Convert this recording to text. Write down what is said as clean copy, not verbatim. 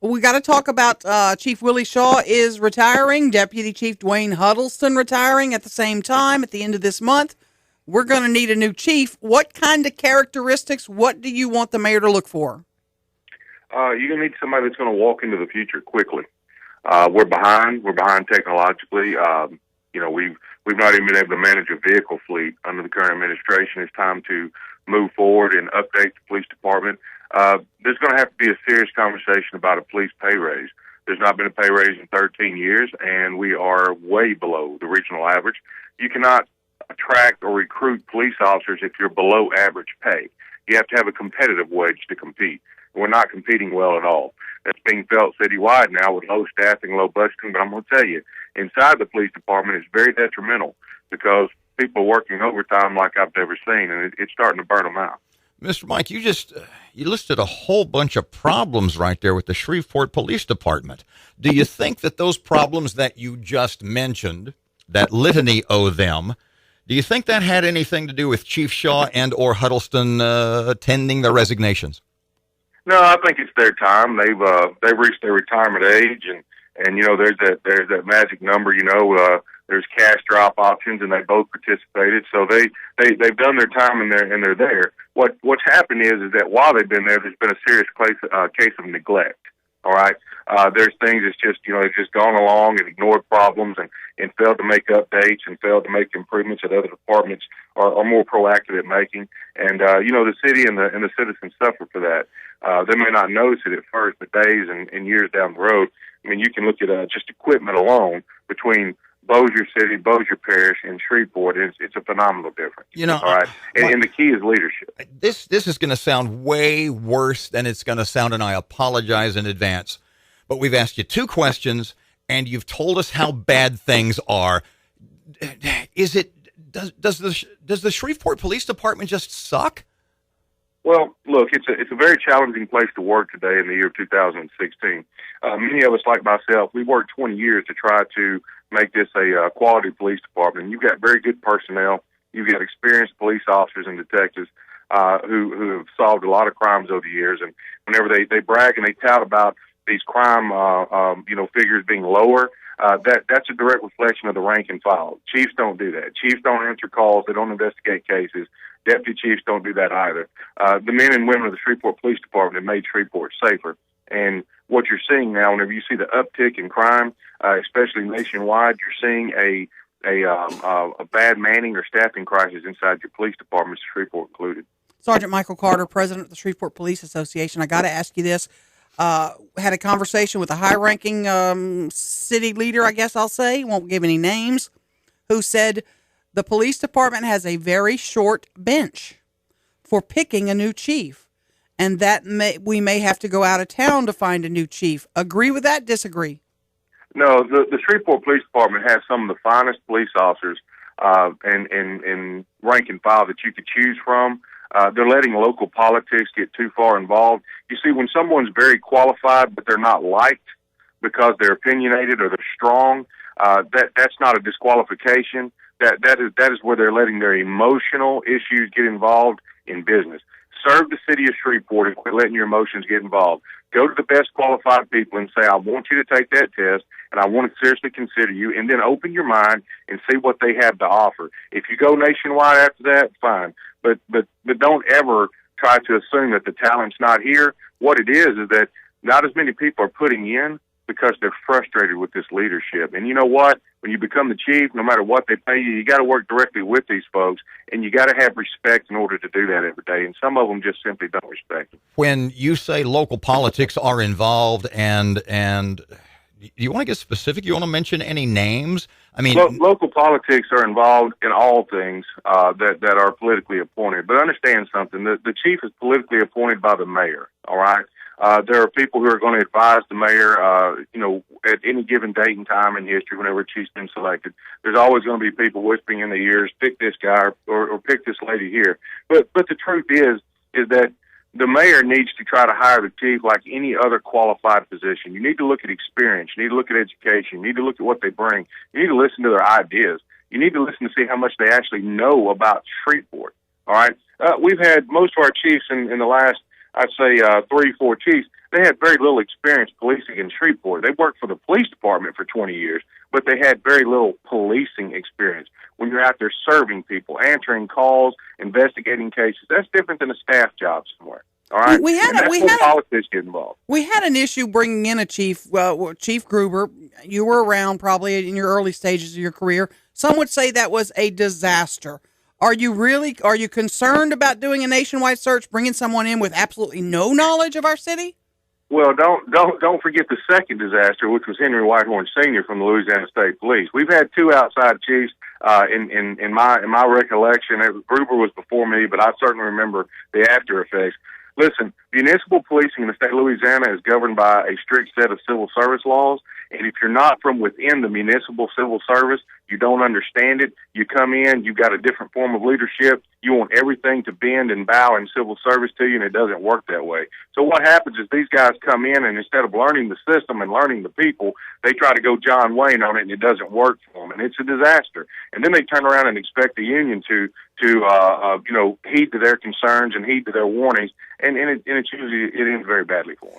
We got to talk about Chief Willie Shaw is retiring, Deputy Chief Dwayne Huddleston retiring at the same time at the end of this month. We're going to need a new chief. What kind of characteristics, what do you want the mayor to look for? You're going to need somebody that's going to walk into the future quickly. We're behind. We're behind technologically. We've not even been able to manage a vehicle fleet under the current administration. It's time to move forward and update the police department. There's going to have to be a serious conversation about a police pay raise. There's not been a pay raise in 13 years, and we are way below the regional average. You cannot attract or recruit police officers if you're below average pay. You have to have a competitive wage to compete. We're not competing well at all. That's being felt citywide now with low staffing, low budgeting. But I'm going to tell you, inside the police department, it's very detrimental because people are working overtime like I've never seen, and it's starting to burn them out. Mr. Mike, you listed a whole bunch of problems right there with the Shreveport Police Department. Do you think that those problems that you just mentioned, that litany owe them, do you think that had anything to do with Chief Shaw and or Huddleston attending their resignations? No, I think it's their time. They've reached their retirement age, and there's that magic number. There's cash drop options, and they both participated. So they've done their time, and they're there. What's happened is that while they've been there, there's been a serious case of neglect. All right, there's things that's just they've just gone along and ignored problems and failed to make updates and failed to make improvements that other departments are more proactive at making. And the city and the citizens suffer for that. They may not notice it at first, but days and years down the road, I mean, you can look at just equipment alone between Bossier City, Bossier Parish, and Shreveport. It's a phenomenal difference. All right, and the key is leadership. This is going to sound way worse than it's going to sound, and I apologize in advance. But we've asked you two questions, and you've told us how bad things are. Does the Shreveport Police Department just suck? Well, look, it's a very challenging place to work today in the year of 2016. Many of us, like myself, we worked 20 years to try to make this a quality police department. You've got very good personnel. You've got experienced police officers and detectives who have solved a lot of crimes over the years. And whenever they brag and they tout about these crime figures being lower, that's a direct reflection of the rank and file. Chiefs don't do that. Chiefs don't answer calls. They don't investigate cases. Deputy chiefs don't do that either. The men and women of the Shreveport Police Department have made Shreveport safer. And what you're seeing now, whenever you see the uptick in crime, especially nationwide, you're seeing a bad manning or staffing crisis inside your police departments, Shreveport included. Sergeant Michael Carter, president of the Shreveport Police Association. I got to ask you this. Had a conversation with a high-ranking city leader, I guess I'll say, won't give any names, who said the police department has a very short bench for picking a new chief, and that we may have to go out of town to find a new chief. Agree with that? Disagree? No, the Shreveport Police Department has some of the finest police officers and rank and file that you could choose from. They're letting local politics get too far involved. You see, when someone's very qualified but they're not liked because they're opinionated or they're strong, that's not a disqualification. That is where they're letting their emotional issues get involved in business. Serve the city of Shreveport and quit letting your emotions get involved. Go to the best qualified people and say, I want you to take that test, and I want to seriously consider you, and then open your mind and see what they have to offer. If you go nationwide after that, fine. But don't ever try to assume that the talent's not here. What it is that not as many people are putting in because they're frustrated with this leadership. And you know what? When you become the chief, no matter what they pay you, you got to work directly with these folks, and you got to have respect in order to do that every day. And some of them just simply don't respect it. When you say local politics are involved, and do you want to get specific? You want to mention any names? I mean, local politics are involved in all things that are politically appointed. But understand something: the chief is politically appointed by the mayor. All right. There are people who are going to advise the mayor, at any given date and time in history, whenever a chief's been selected. There's always going to be people whispering in the ears, pick this guy or pick this lady here. But the truth is that the mayor needs to try to hire the chief like any other qualified position. You need to look at experience. You need to look at education. You need to look at what they bring. You need to listen to their ideas. You need to listen to see how much they actually know about Shreveport. All right? We've had most of our chiefs in the last, I'd say, 3-4 chiefs. they had very little experience policing in Shreveport. They worked for the police department for 20 years, but they had very little policing experience. When you're out there serving people, answering calls, investigating cases, that's different than a staff job somewhere. All right, politics get involved. We had an issue bringing in a chief, Chief Gruber. You were around probably in your early stages of your career. Some would say that was a disaster. Are you concerned about doing a nationwide search, bringing someone in with absolutely no knowledge of our city? Well, don't forget the second disaster, which was Henry Whitehorn Sr. from the Louisiana State Police. We've had two outside chiefs in my recollection. Gruber was before me, but I certainly remember the after effects. Listen, municipal policing in the state of Louisiana is governed by a strict set of civil service laws, and if you're not from within the municipal civil service, you don't understand it. You come in, you've got a different form of leadership. You want everything to bend and bow in civil service to you, and it doesn't work that way. So what happens is these guys come in, and instead of learning the system and learning the people, they try to go John Wayne on it, and it doesn't work for them, and it's a disaster. And then they turn around and expect the union to heed to their concerns and heed to their warnings, and it ends very badly for them.